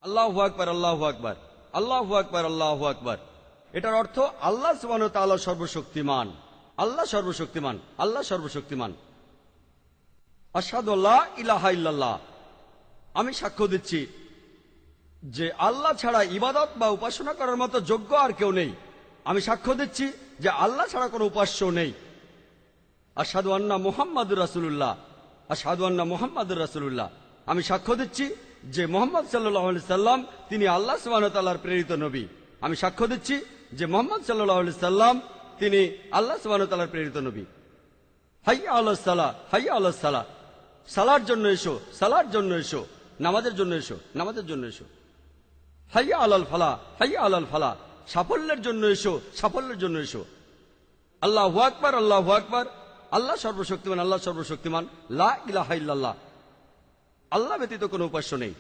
আল্লাহু আকবার, আল্লাহু আকবার, আল্লাহু আকবার, আল্লাহু আকবার। এটার অর্থ আল্লাহ সুবহানাহু ওয়া তাআলা সর্বশক্তিমান, আল্লাহ সর্বশক্তিমান, আল্লাহ সর্বশক্তিমান। আশহাদু আল্লা ইলাহা ইল্লাল্লাহ, আমি সাক্ষ্য দিচ্ছি যে আল্লাহ ছাড়া ইবাদত বা উপাসনা করার মতো যোগ্য আর কেউ নেই। আমি সাক্ষ্য দিচ্ছি যে আল্লাহ ছাড়া কোনো উপাস্য নেই। আশহাদু আন্না মুহাম্মাদুর রাসূলুল্লাহ, আশহাদু আন্না মুহাম্মাদুর রাসূলুল্লাহ। আমি সাক্ষ্য দিচ্ছি যে মুহাম্মদ সাল্লাল্লাহু আলাইহি সাল্লাম তিনি আল্লাহ সুবহানাহু ওয়া তাআলার প্রেরিত নবী। আমি সাক্ষ্য দিচ্ছি যে মুহাম্মদ সাল্লাল্লাহু আলাইহি সাল্লাম তিনি আল্লাহ সুবহানাহু ওয়া তাআলার প্রেরিত নবী। হাইয়া আলাস সালাহ, হাইয়া আলাস সালাহ, সালার জন্য এসো, সালার জন্য এসো, নামাজের জন্য এসো, নামাজের জন্য এসো। হাইয়া আলাল ফালাহ, হাইয়া আলাল ফালাহ, সাফল্যের জন্য এসো, সাফল্যের জন্য এসো। আল্লাহু আকবার, আল্লাহু আকবার, আল্লাহ সর্বশক্তিমান, আল্লাহ সর্বশক্তিমান। লা ইলাহা ইল্লাল্লাহ, আল্লাহ ব্যতীত কোনো উপাস্য নেই।